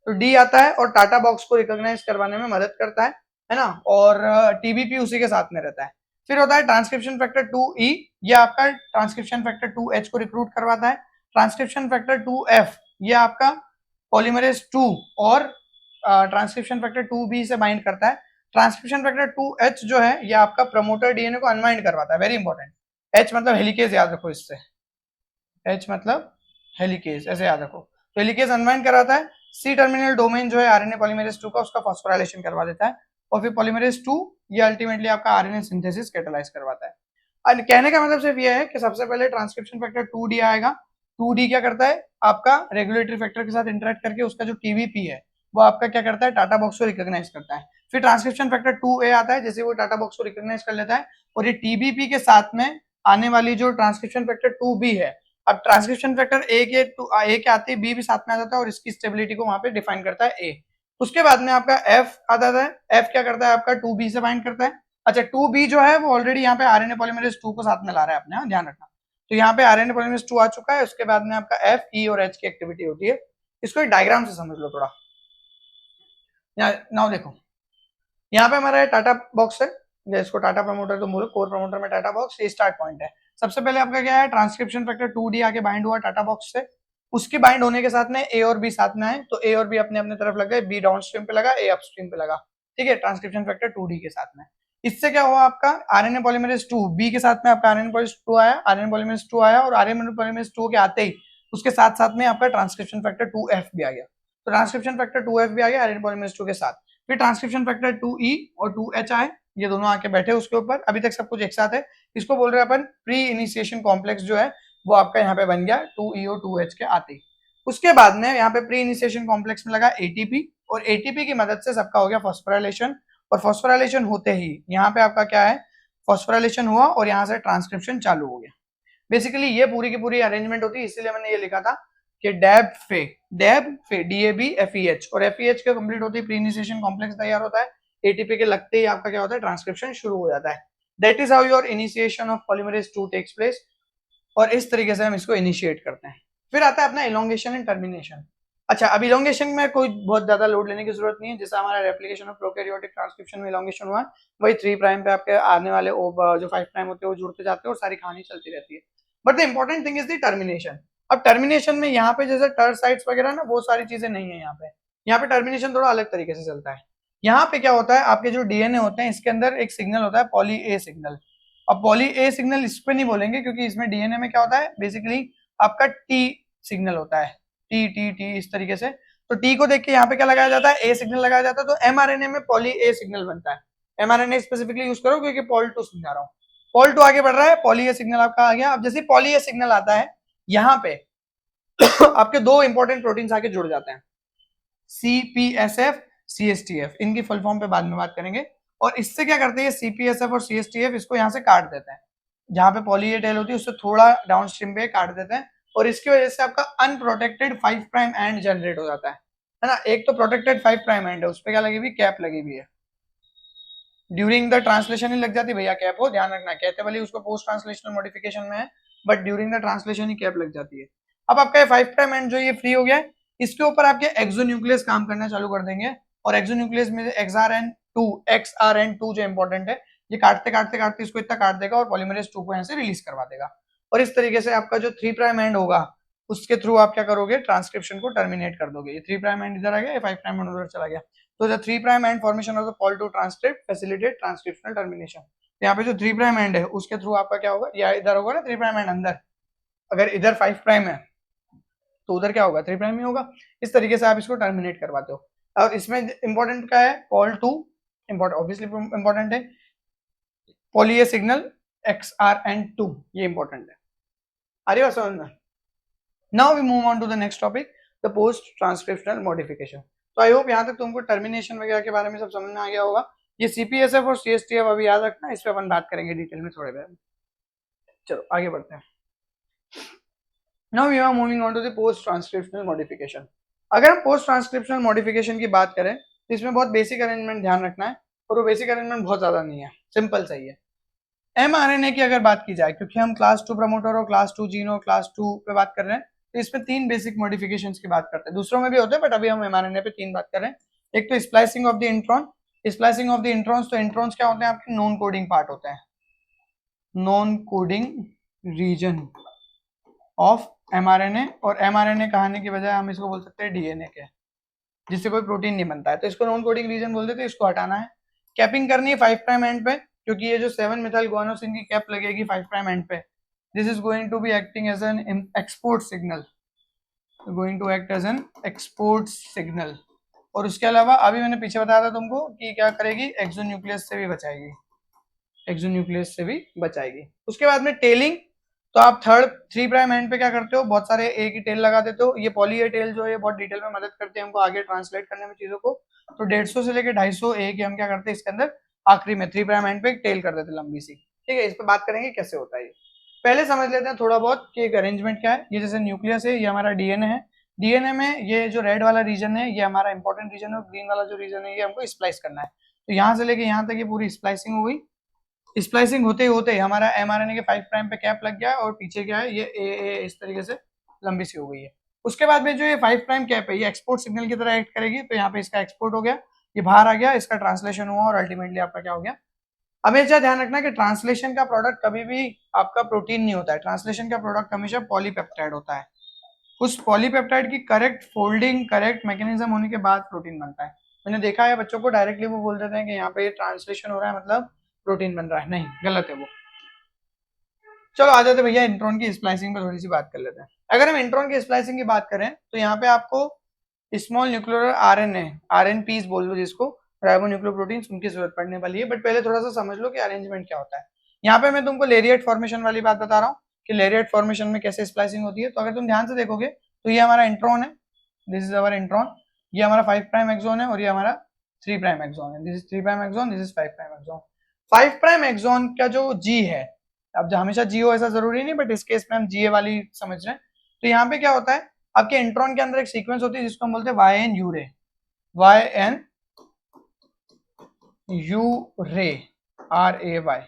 तो डी आता है और टाटा बॉक्स को रिकॉग्नाइज करवाने में मदद करता है ना, और टीबीपी उसी के साथ में रहता है। फिर होता है ट्रांसक्रिप्शन फैक्टर 2e, ये आपका ट्रांसक्रिप्शन फैक्टर 2h को रिक्रूट करवाता है। ट्रांसक्रिप्शन फैक्टर 2f ये आपका पॉलीमरेज 2 और ट्रांसक्रिप्शन फैक्टर 2b से बाइंड करता है। ट्रांसक्रिप्शन फैक्टर 2h जो है ये आपका प्रमोटर डीएनए को अनवाइंड करवाता है, वेरी इंपॉर्टेंट। h मतलब हेलिकेज, याद रखो इससे, h मतलब हेलिकेज, ऐसे याद रखो। तो हेलिकेज अनवाइंड कराता है। सी टर्मिनल डोमेन जो है आरएनए पॉलीमरेज 2 का, उसका फॉस्फोराइलेशन करवा देता है, और फिर पॉलीमरेज 2 ये अल्टीमेटली आपका आरएनए सिंथेसिस कैटालाइज करवाता है। और कहने का मतलब सिर्फ ये है कि सबसे पहले ट्रांसक्रिप्शन फैक्टर 2d आएगा। 2d क्या करता है, आपका रेगुलेटरी फैक्टर के साथ इंटरेक्ट करके उसका जो टीबीपी है वो आपका क्या करता है, टाटा बॉक्स को रिकॉग्नाइज करता है। फिर ट्रांसक्रिप्शन फैक्टर 2a आता है, जैसे वो टाटा बॉक्स को रिकॉग्नाइज कर लेता है, और ये टीबीपी के साथ में आने वाली जो ट्रांसक्रिप्शन फैक्टर 2b है, अब ट्रांसक्रिप्शन फैक्टर ए के आते ही बी भी साथ में आ जाता है, और इसकी स्टेबिलिटी को वहां पे डिफाइन करता है ए। उसके बाद में आपका एफ आ जाता है, एफ क्या करता है आपका 2b से बाइंड करता है। अच्छा 2b जो है वो ऑलरेडी यहाँ पे आरएनए पॉलीमरेज 2 को साथ में ला रहा है अपने, ध्यान रखना। तो यहाँ पे आरएनए पॉलीमरेज 2 आ चुका है, उसके बाद में आपका एफ, ई और एच की एक्टिविटी होती है। इसको एक डायग्राम से समझ लो थोड़ा। नाउ देखो, यहाँ पे हमारा टाटा बॉक्स है, इसको टाटा प्रमोटर तो बोलो, कोर प्रमोटर में टाटा बॉक्स, ये स्टार्ट पॉइंट है। सबसे पहले आपका क्या है, ट्रांसक्रिप्शन फैक्टर 2d आके बाइंड हुआ टाटा बॉक्स से, उसके बाइंड होने के साथ में ए और बी साथ में आए, तो ए और बी अपने अपने तरफ लग गए, बी डाउन स्ट्रीम पे लगा, ए अप स्ट्रीम पे लगा, ठीक है, ट्रांसक्रिप्शन फैक्टर 2d के साथ में। इससे क्या हुआ आपका, आरएनए पॉलीमरेज 2 बी के साथ में आपका आरएनए पॉलीमरेज 2 आया, आरएनए पॉलीमरेज 2 आया, और आरएनए पॉलीमरेज 2 के आते ही उसके साथ साथ में आपका ट्रांसक्रिप्शन फैक्टर 2f भी आ गया। तो ट्रांसक्रिप्शन फैक्टर 2f भी आ गया आरएनए पॉलीमरेज 2 के साथ। फिर ट्रांसक्रिप्शन फैक्टर 2e और 2h आए, ये दोनों आके बैठे उसके ऊपर, अभी तक सब कुछ एक साथ है। इसको बोल रहे हैं अपन प्री इनिशिएशन कॉम्प्लेक्स जो है वो आपका यहाँ पे बन गया 2e और 2h के आते ही। उसके बाद में यहाँ पे प्री इनिशिएशन कॉम्प्लेक्स में लगा एटीपी, और एटीपी की मदद से सबका हो गया फॉस्फोराइलेशन, और फॉस्फोराइलेशन होते ही यहाँ पे आपका क्या है, फॉस्फोराइलेशन हुआ और यहाँ से ट्रांसक्रिप्शन चालू हो गया। बेसिकली ये पूरी की पूरी अरेंजमेंट होती है, इसीलिए मैंने ये लिखा था कि डैब फे डीएबी एफईएच, और एफईएच के कंप्लीट होते ही प्री इनिशिएशन कॉम्प्लेक्स तैयार होता है, एटीपी के लगते ही आपका क्या होता है, ट्रांसक्रिप्शन शुरू हो जाता है। That is how your initiation of polymerase 2 takes place, और इस तरीके से हम इसको इनिशिएट करते हैं। फिर आता है अपना इलोंगेशन एंड टर्मिनेशन। अच्छा, अब इलोंगेशन में कोई बहुत ज्यादा लोड लेने की जरूरत नहीं है, जैसा हमारा रेप्लिकेशन ऑफ प्रोकैरियोटिक ट्रांसक्रिप्शन में इलोंगेशन हुआ, वही 3 प्राइम पे आपके आने वाले जो 5 प्राइम होते हैं वो जुड़ते जाते हैं और सारी कहानी चलती रहती है। But the important thing is the termination. अब टर्मिनेशन में यहाँ पे जैसे टर साइट्स वगैरह ना वो सारी चीजें नहीं है यहाँ पे टर्मिनेशन थोड़ा अलग तरीके से चलता है। यहाँ पे क्या होता है, आपके जो डीएनए होते हैं इसके अंदर एक सिग्नल होता है पॉली ए सिग्नल। अब पॉली ए सिग्नल इस पे नहीं बोलेंगे, क्योंकि इसमें डीएनए में क्या होता है, बेसिकली आपका टी सिग्नल होता है, टी टी टी इस तरीके से। तो टी को देख के यहाँ पे क्या लगाया जाता है, ए सिग्नल लगाया जाता है, तो एमआरएनए में पॉली ए सिग्नल बनता है। एमआरएनए स्पेसिफिकली यूज करो क्योंकि पॉल 2 समझा रहा हूँ। पॉल 2 आगे बढ़ रहा है, पॉली ए सिग्नल आपका आ गया। अब जैसे पॉली ए सिग्नल आता है यहाँ पे आपके दो इंपॉर्टेंट प्रोटीन्स आके जुड़ जाते हैं, सीपीएसएफ सीएसटीएफ, इनकी फुल फॉर्म पे बाद में बात करेंगे। और इससे क्या करते हैं, सीपीएसएफ और सीएसटीएफ इसको यहाँ से काट देते हैं, जहां पे पॉली ए टेल होती है उससे थोड़ा डाउन स्ट्रीम पे काट देते हैं, और इसकी वजह से आपका अनप्रोटेक्टेड 5 प्राइम एंड जनरेट हो जाता है ना। एक तो प्रोटेक्टेड 5 प्राइम एंड है, उस पर क्या लगी हुई, कैप लगी हुई है, ड्यूरिंग द ट्रांसलेशन ही लग जाती भैया कैप हो, ध्यान रखना, कहते भले उसको पोस्ट ट्रांसलेशनल मॉडिफिकेशन में है, but during the translation he cap लग जाती है। अब आपका ये 5 प्राइम एंड जो ये फ्री हो गया है, इसके ऊपर आपके एक्सोन्यूक्लियस काम करना चालू कर देंगे, और एक्सोन्यूक्लियस में XRN2 जो इंपॉर्टेंट है, ये काटते काटते काटते इसको इतना काट देगा और पॉलीमरेज 2 को यहाँ से रिलीज करवा देगा, और इस तरीके से आपका जो 3 प्राइम एंड होगा उसके थ्रू आप क्या करोगे, ट्रांसक्रिप्शन को टर्मिनेट कर दोगे। ये 3 प्राइम एंड इधर आ गया, ये 5 प्राइम एंड उधर चला गया, तो the 3 prime end formation of the Pol 2 transcript facilitate transcriptional termination. तो यहाँ पे जो 3 प्राइम एंड है उसके थ्रू आपका क्या होगा, या इधर होगा ना 3 प्राइम एंड अंदर, अगर इधर 5 प्राइम है तो उधर क्या होगा 3 प्राइम ही होगा। इस तरीके से आप इसको टर्मिनेट करवाते हो। और इसमें इंपॉर्टेंट क्या है, call to important, obviously important है, पॉली ए सिग्नल XRN2, ये इंपॉर्टेंट है। आ रही बात समझ में? Now we move on to the next topic, the post transcriptional modification. तो आई होप यहाँ तक तुमको टर्मिनेशन वगैरह के बारे में सब समझ में आ गया होगा। ये CPSF और CSTF अभी याद रखना, इस पर अपन बात करेंगे डिटेल में थोड़े देर में। चलो आगे बढ़ते हैं। Now we are moving on to the post transcriptional modification. अगर हम पोस्ट ट्रांसक्रिप्शनल मॉडिफिकेशन की बात करें तो इसमें बहुत बेसिक अरेंजमेंट ध्यान रखना है, और वो बेसिक अरेंजमेंट बहुत ज्यादा नहीं है, सिंपल सही है। mRNA की अगर बात की जाए, क्योंकि हम क्लास 2 प्रमोटर और क्लास 2 जीन और क्लास 2 पे बात कर रहे हैं, तो इसमें 3 बेसिक मॉडिफिकेशंस की बात करते हैं, दूसरों में भी होते हैं बट अभी हम mRNA पे 3 बात कर रहे हैं। एक तो splicing of the intron. Splicing of the introns, तो इंट्रॉन्स क्या होते हैं आपके नॉन कोडिंग पार्ट होते हैं, non coding region of mRNA, और mRNA कहने की बजाय हम इसको बोल सकते हैं DNA के, जिससे कोई प्रोटीन नहीं बनता है, तो इसको नॉन कोडिंग रीजन बोल देते हैं, इसको हटाना है। कैपिंग करनी है 5 प्राइम एंड पे, क्योंकि ये जो 7 मिथाइल गुआनोसिन की कैप लगेगी 5 प्राइम एंड पे, this is going to be acting as an export signal, going to act as an export signal. और उसके अलावा अभी मैंने पीछे बताया था तुमको कि क्या करेगी, एक्सोन्यूक्लियस से भी बचाएगी, एक्सोन्यूक्लियस से भी बचाएगी। उसके बाद में टेलिंग, तो आप 3 प्राइम एंड पे क्या करते हो, बहुत सारे ए की टेल लगा देते हो। ये पॉली ए टेल जो है बहुत डिटेल में मदद करते हैं हमको आगे ट्रांसलेट करने में चीजों को। तो 150 से लेकर 250 ए की हम क्या करते हैं इसके अंदर आखिरी में 3 प्राइम एंड पे टेल कर देते लंबी सी, ठीक है। इस पर बात करेंगे कैसे होता है। पहले समझ लेते हैं थोड़ा बहुत कि एक अरेंजमेंट क्या है। ये जैसे न्यूक्लियस है, ये हमारा डीएनए है, डीएनए में ये जो रेड वाला रीजन है ये हमारा इंपॉर्टेंट रीजन है, और ग्रीन वाला जो रीजन है ये हमको स्प्लाइस करना है। तो यहाँ से लेके यहाँ तक ये पूरी स्प्लाइसिंग हो गई। स्प्लाइसिंग होते ही हमारा mRNA के 5 प्राइम पे कैप लग गया है, और पीछे क्या है ये ए इस तरीके से लंबी सी हो गई है। उसके बाद में जो ये 5 प्राइम कैप है ये एक्सपोर्ट सिग्नल की तरह एक्ट करेगी, तो यहाँ पे इसका एक्सपोर्ट हो गया, ये बाहर आ गया, इसका ट्रांसलेशन हुआ, और अल्टीमेटली आपका क्या हो गया। हमेशा ध्यान रखना कि ट्रांसलेशन का प्रोडक्ट कभी भी आपका प्रोटीन नहीं होता है, ट्रांसलेशन का प्रोडक्ट हमेशा पॉलीपेप्टाइड होता है। उस पॉलीपेप्टाइड की करेक्ट फोल्डिंग, करेक्ट मैकेनिज्म होने के बाद प्रोटीन बनता है। मैंने देखा है बच्चों को डायरेक्टली वो बोल देते हैं कि यहाँ पे ट्रांसलेशन हो रहा है मतलब प्रोटीन बन रहा है, नहीं, गलत है वो। चलो आ जाते भैया इंट्रॉन की स्प्लाइसिंग पर थोड़ी सी बात कर लेते हैं। अगर हम इंट्रॉन की स्प्लाइसिंग की बात करें तो यहाँ पे आपको स्मॉल न्यूक्लियर RNPs बोल लो जिसको, राइबो न्यूक्लियोप्रोटीन्स, उनकी जरूरत पड़ने वाली है। बट पहले थोड़ा सा समझ लो कि अरेंजमेंट क्या होता है। यहाँ पे मैं तुमको लेरिएट फॉर्मेशन वाली बात बता रहा हूँ कि लेरिएट फॉर्मेशन में कैसे स्प्लाइसिंग होती है। तो अगर तुम ध्यान से देखोगे तो ये हमारा इंट्रॉन है, दिस इज अवर इंट्रॉन, ये हमारा 5 प्राइम एक्सॉन है, और ये हमारा 3 प्राइम एक्सॉन है, this is 3 prime exon, this is 5 prime exon. 5 prime exon का जो जी है, अब जो हमेशा जी हो ऐसा जरूरी नहीं, बट इस केस में हम जीए वाली समझ रहे हैं। तो यहाँ पे क्या होता है, आपके इंट्रॉन के अंदर एक सीक्वेंस होती है जिसको हम बोलते हैं YN यूरे, YN यूरे, RAY।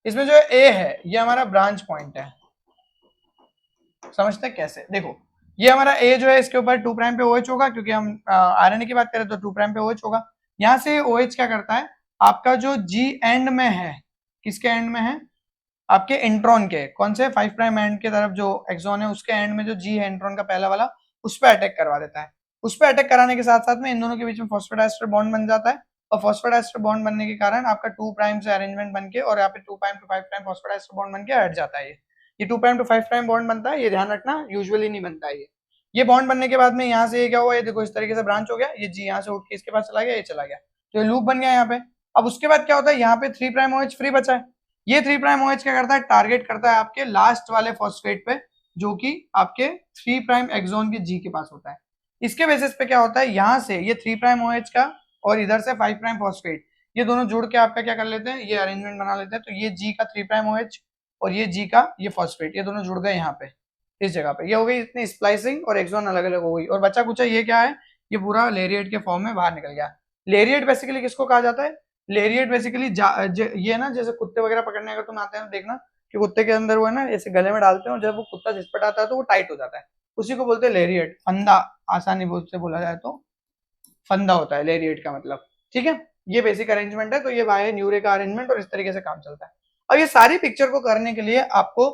इसमें जो ए है ये हमारा ब्रांच पॉइंट है, समझते हैं कैसे, देखो ये हमारा ए जो है इसके ऊपर 2 प्राइम पे OH होगा, क्योंकि हम RNA की बात करें तो 2 प्राइम पे OH होगा। यहाँ से OH क्या करता है, आपका जो जी एंड में है, किसके एंड में है, आपके इंट्रॉन के, कौन से 5 प्राइम एंड के तरफ जो एक्सॉन है उसके एंड में जो जी है इंट्रॉन का पहला वाला, उस पर अटैक करवा देता है। उस पर अटैक कराने के साथ साथ में इन दोनों के बीच में फॉस्फेडाइस्टर बॉन्ड बन जाता है, और फॉस्फेडाइस्टर बॉन्ड बनने के कारण आपका 2 प्राइम से अरेंजमेंट बनके, और यहाँ पे 2 प्राइम टू 5 प्राइम फॉस्फेडाइस्टर बॉन्ड बनके हट जाता है। ये 2 प्राइम टू 5 प्राइम बॉन्ड बनता है, ये ध्यान रखना, यूजुअली नहीं बनता है ये बॉन्ड बनने के बाद में यहाँ से ये क्या हुआ, ये देखो इस तरीके से ब्रांच हो गया, ये जी यहाँ से उठ के इसके पास चला गया, ये चला गया, तो ये लूप बन गया यहाँ पे। अब उसके बाद क्या होता है, यहाँ पे 3 प्राइम OH फ्री बचा है। ये 3 प्राइम OH क्या करता है, टारगेट करता है आपके लास्ट वाले फॉस्फेट पे, जो कि आपके 3 प्राइम एक्सॉन के जी के पास होता है। इसके बेसिस पे क्या होता है, यहाँ से ये 3 प्राइम OH का और इधर से 5 प्राइम फॉस्फेट, ये दोनों जुड़ के आपका क्या कर लेते हैं, ये अरेंजमेंट बना लेते हैं। तो ये जी का 3 प्राइम OH और ये जी का ये फॉस्फेट, ये दोनों जुड़ गए यहाँ पे इस जगह पे, ये हो गई इतनी स्प्लाइसिंग, और एक्सॉन अलग अलग हो गई, और बचा कुचा ये क्या है, ये पूरा लेरिएट के फॉर्म में बाहर निकल गया। लेरिएट बेसिकली किसको कहा जाता है, लेरिएट बेसिकली ये ना जैसे कुत्ते वगैरह पकड़ने अगर तुम आते हैं तो देखना कि कुत्ते के अंदर वो है ना ऐसे गले में डालते हैं, जब वो कुत्ता झिसपट आता है तो वो टाइट हो जाता है, उसी को बोलते हैं लेरिएट, फंदा, आसानी से बोला जाए तो फंदा होता है लेरिएट का मतलब, ठीक है। ये बेसिक अरेंजमेंट है, तो ये वाई न्यूरे का अरेंजमेंट, और इस तरीके से काम चलता है। अब ये सारी पिक्चर को करने के लिए आपको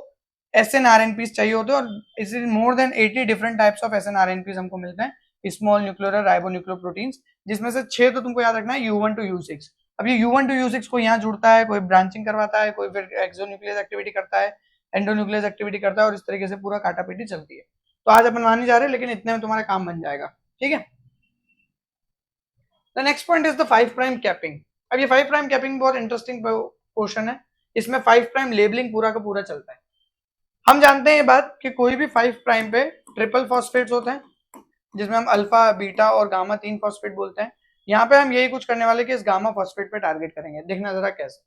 SNRNPs चाहिए होते हैं, और इस more than 80 different types of SNRNPs हमको मिलते हैं, स्मॉल न्यूक्लियर राइबोन्यूक्लियोप्रोटीन्स, जिसमें से 6 तो तुमको याद रखना है, U1 to U6। अब ये U1 to U6 को यहाँ जुड़ता है, कोई ब्रांचिंग करवाता है, कोई फिर एक्सोन्यूक्लियस एक्टिविटी करता है, एंडोन्यूक्लियस एक्टिविटी करता है, और इस तरीके से पूरा काटापीटी चलती है। तो आज अपन वहां नहीं जा रहे, लेकिन इतने में तुम्हारा काम बन जाएगा, ठीक है। The next point is the 5 prime capping. अब ये 5 प्राइम कैपिंग बहुत इंटरेस्टिंग पोर्शन है। इसमें 5 प्राइम लेबलिंग पूरा का पूरा चलता है। हम जानते हैं ये बात कि कोई भी 5 प्राइम पे ट्रिपल फॉस्फेट्स होते हैं, जिसमें हम अल्फा, बीटा और गामा 3 फॉस्फेट बोलते हैं। यहाँ पे हम यही कुछ करने वाले कि इस गामा फॉस्फेट पे टारगेट करेंगे। देखना जरा कैसे।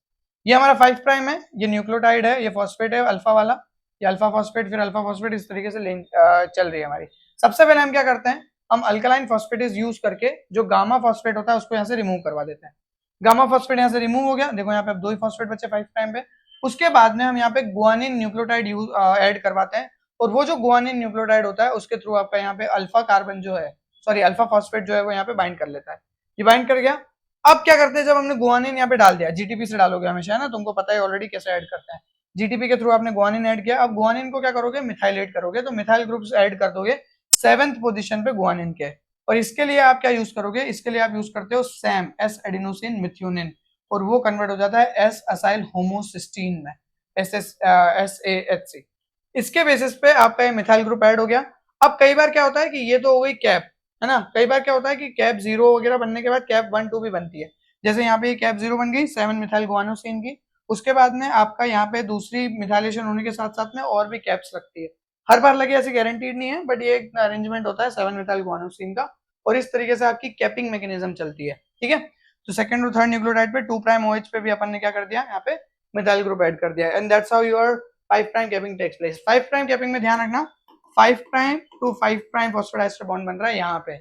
ये हमारा 5 प्राइम है, ये न्यूक्लियोटाइड है, ये फॉस्फेट है अल्फा वाला, ये अल्फा फॉस्फेट, फिर अल्फा फॉस्फेट, इस तरीके से चल रही है हमारी। सबसे पहले हम क्या करते हैं, हम अल्कलाइन फॉस्फेटेज यूज करके जो गामा फॉस्फेट होता है उसको यहाँ से रिमूव करवा देते हैं। गामा फॉस्फेट यहाँ से रिमूव हो गया, देखो यहाँ पे अब 2 ही फॉस्फेट बचे 5 प्राइम पे। उसके बाद में हम यहाँ पे गुआनिन न्यूक्लियोटाइड ऐड करवाते हैं, और वो जो गुआनिन न्यूक्लियोटाइड होता है उसके थ्रू आपका यहाँ पे अल्फा कार्बन जो है, सॉरी अल्फा फॉस्फेट जो है वो यहाँ पे बाइंड कर लेता है। ये बाइंड कर गया। अब क्या करते हैं, जब हमने गुआनिन यहाँ पे डाल दिया, जीटीपी से डालोगे हमेशा, है ना, तुमको पता है ऑलरेडी कैसे ऐड करते हैं। जीटीपी के थ्रू आपने गुआनिन ऐड किया। अब गुआनिन को क्या करोगे, मिथाइलेट करोगे, तो मिथाइल ग्रुप्स ऐड कर दोगे 7th पोजीशन पे गुआनिन के। और इसके लिए आप क्या यूज करोगे, इसके लिए आप यूज करते हो सैम, एस एडिनोसिन मिथ्योनिन, और वो कन्वर्ट हो जाता है एस असाइल होमोसिस्टीन में, SSAHC। इसके बेसिस पे आपका ये मिथाइल ग्रुप ऐड हो गया। अब कई बार क्या होता है कि ये तो हो गई कैप, है ना, कई बार क्या होता है कि कैप 0 वगैरह बनने के बाद कैप 1 2 भी बनती है। जैसे यहाँ पे कैप 0 बन गई 7 मिथाइल गुआनोसिन की। उसके बाद में आपका यहाँ पे दूसरी मिथाइलेशन होने के साथ साथ में और भी कैप्स लगती है। हर बार लगे ऐसी गारंटीड नहीं है, बट ये एक अरेंजमेंट होता है 7 मिथाइल गुआनोसिन का, और इस तरीके से आपकी कैपिंग मैकेनिज्म चलती है, ठीक है। तो सेकंड और थर्ड न्यूक्लियोटाइड पे 2 प्राइम OH पे भी अपन ने क्या कर दिया, यहाँ पे मिथाइल ग्रुप ऐड कर दिया, and that's how your 5 prime capping takes place. 5 prime capping में ध्यान रखना, 5 prime to 5 prime phosphodiester bond बन रहा है यहाँ पे।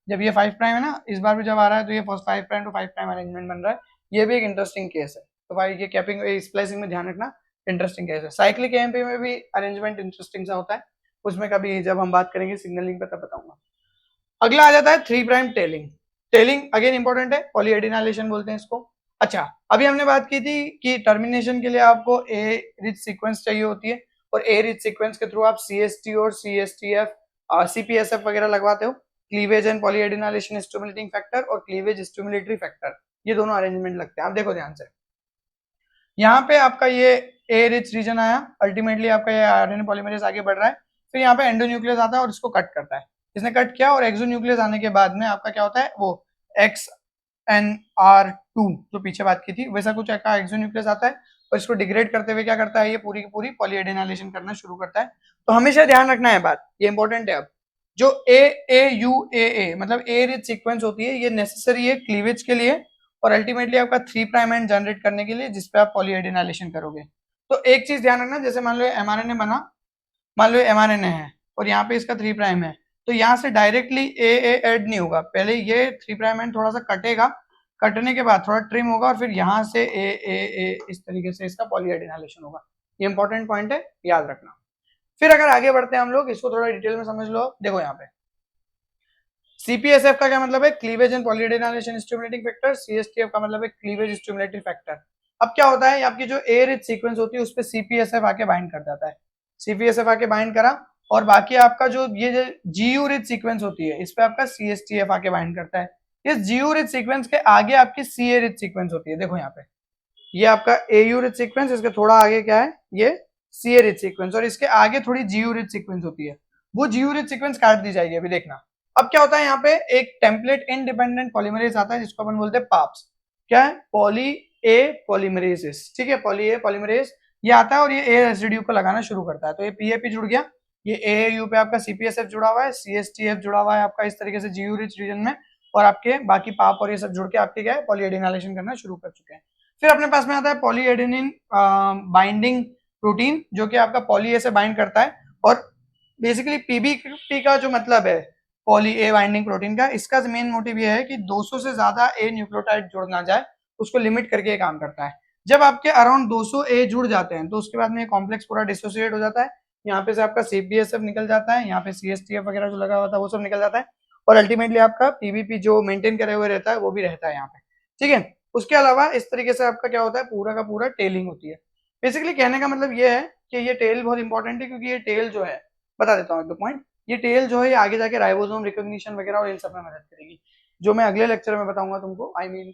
जब ये 5 प्राइम है ना, इस बार भी जब आ रहा है तो ये 5 प्राइम टू 5 प्राइम अरेंजमेंट बन रहा है। ये भी एक इंटरेस्टिंग केस है, तो भाई ये कैपिंग स्प्लाइसिंग में ध्यान रखना, इंटरेस्टिंग केस है। साइक्लिक एएमपी में भी अरेंजमेंट इंटरेस्टिंग सा होता है, उसमें कभी जब हम बात करेंगे सिग्नलिंग पे तब बताऊंगा। अगला आ जाता है 3 prime telling. Telling again important है, पॉलीएडिनाइलेशन बोलते हैं इसको। अच्छा, अभी हमने बात की थी कि टर्मिनेशन के लिए आपको ए रिच सीक्वेंस चाहिए होती है, और ए रिच सीक्वेंस के थ्रू आप CST और CSTF CPSF वगैरह लगवाते हो। Cleavage and polyadenylation stimulating factor और क्लीवेज स्टिमुलेटरी फैक्टर, ये दोनों अरेंजमेंट लगते हैं। आप देखो ध्यान से, यहाँ पे आपका ये ए रिच रीजन आया, अल्टीमेटली आपका ये आरएनए पॉलीमरेज आगे बढ़ रहा है, फिर यहाँ पे एंडोन्यूक्लियस आता है और इसको कट करता है। इसने कट किया, और एक्सोन्यूक्लियस आने के बाद में आपका क्या होता है, वो XNR2 जो पीछे बात की थी वैसा कुछ एक्सोन्यूक्लियस आता है, और इसको डिग्रेड करते हुए क्या करता है, ये पूरी की पूरी पॉलीएडिनाइलेशन करना शुरू करता है। तो हमेशा ध्यान रखना है बात, ये इंपॉर्टेंट है। अब जो AAUAA मतलब ए रिच सीक्वेंस होती है, ये नेसेसरी है क्लीवेज के लिए, और अल्टीमेटली आपका 3 प्राइम एंड जनरेट करने के लिए, जिसपे आप पॉलीएडिनाइलेशन करोगे। तो एक चीज ध्यान रखना, जैसे मान लो mRNA बना, मान लो mRNA है और यहाँ पे इसका 3 प्राइम है, तो यहाँ से डायरेक्टली ए ऐड नहीं होगा, पहले ये 3 प्राइम एंड थोड़ा सा कटेगा, कटने के बाद थोड़ा ट्रिम होगा, और फिर यहाँ से ए इस तरीके से इसका पॉलीएडिनाइलेशन होगा। ये इंपॉर्टेंट पॉइंट है, याद रखना। फिर अगर आगे बढ़ते हैं हम लोग, इसको थोड़ा डिटेल में समझ लो। देखो यहाँ पे CPSF का क्या मतलब है, cleavage and polyadenylation stimulating factor. CSTF का मतलब है क्लीवेज स्टिमुलेटरी फैक्टर। अब क्या होता है, आपकी जो ए रिच सीक्वेंस होती है उस पे CPSF आके बाइंड कर जाता है, CPSF आके बाइंड करा, और बाकी आपका जो ये GU रिच सीक्वेंस होती है इस पे आपका CSTF आके बाइंड करता है। इस GU रिच सीक्वेंस के आगे आपकी CA रिच सीक्वेंस होती है। देखो यहाँ पे ये आपका AU रिच सीक्वेंस, इसके थोड़ा आगे क्या है, ये CA रिच सीक्वेंस, और इसके आगे थोड़ी GU रिच सीक्वेंस होती है। वो GU रिच सीक्वेंस काट दी जाएगी, अभी देखना। अब क्या होता है, यहाँ पे एक टेम्पलेट इंडिपेंडेंट पॉलीमरेज आता है जिसको अपन बोलते हैं पाप्स। क्या है, पॉली ए पॉलीमरेज, ठीक है, पॉली ए पॉलीमरेज ये आता है, और ये ए रेसिड्यू को लगाना शुरू करता है। तो ये PAP जुड़ गया, ये AAU पे आपका CPSF जुड़ा हुआ है, CSTF जुड़ा हुआ है आपका इस तरीके से GU रिच रीजन में, और आपके बाकी पाप और ये सब जुड़ के आपके क्या है, पॉलीएडिनाइलेशन करना शुरू कर चुके हैं। फिर अपने पास में आता है पॉलीएडेनिन बाइंडिंग प्रोटीन, जो कि आपका पॉली ए से बाइंड करता है, और बेसिकली PBP का जो मतलब है पॉली ए बाइंडिंग प्रोटीन का, इसका मेन मोटिव ये है कि 200 से ज्यादा ए न्यूक्लियोटाइड जुड़ ना जाए, उसको लिमिट करके काम करता है। जब आपके अराउंड 200 ए जुड़ जाते हैं तो उसके बाद में कॉम्प्लेक्स पूरा डिसोसिएट हो जाता है, यहाँ पे से आपका CPSF निकल जाता है, यहाँ पे CSTF वगैरह जो लगा हुआ था वो सब निकल जाता है, और अल्टीमेटली आपका PBP जो मेंटेन करे हुए रहता है वो भी रहता है यहाँ पे, ठीक है। उसके अलावा इस तरीके से आपका क्या होता है, पूरा का पूरा टेलिंग होती है। बेसिकली कहने का मतलब ये है कि ये टेल बहुत इंपॉर्टेंट है, क्योंकि ये टेल जो है, बता देता हूँ एक दो पॉइंट, ये टेल जो है ये आगे जाके राइबोसोम रिकॉग्निशन वगैरह और इन सब में मदद करेगी, जो मैं अगले लेक्चर में बताऊंगा तुमको। आई मीन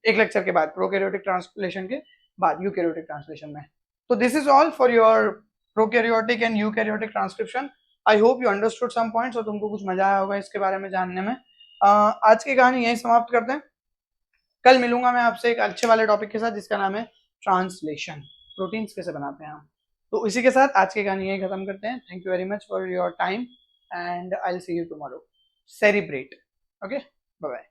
एक लेक्चर के बाद, प्रोकैरियोटिक ट्रांसलेशन के बाद यूकैरियोटिक ट्रांसलेशन में। तो this is all for your prokaryotic and eukaryotic transcription. I hope you understood some points और तुमको कुछ मजा आया होगा इसके बारे में जानने में। आज की कहानी यही समाप्त करते हैं। कल मिलूंगा मैं आपसे एक अच्छे वाले टॉपिक के साथ जिसका नाम है ट्रांसलेशन, प्रोटीन्स कैसे बनाते हैं हम। तो इसी के साथ आज की कहानी यही खत्म करते हैं। Thank you very much for your time and I will see you tomorrow. Celebrate. Okay, bye bye.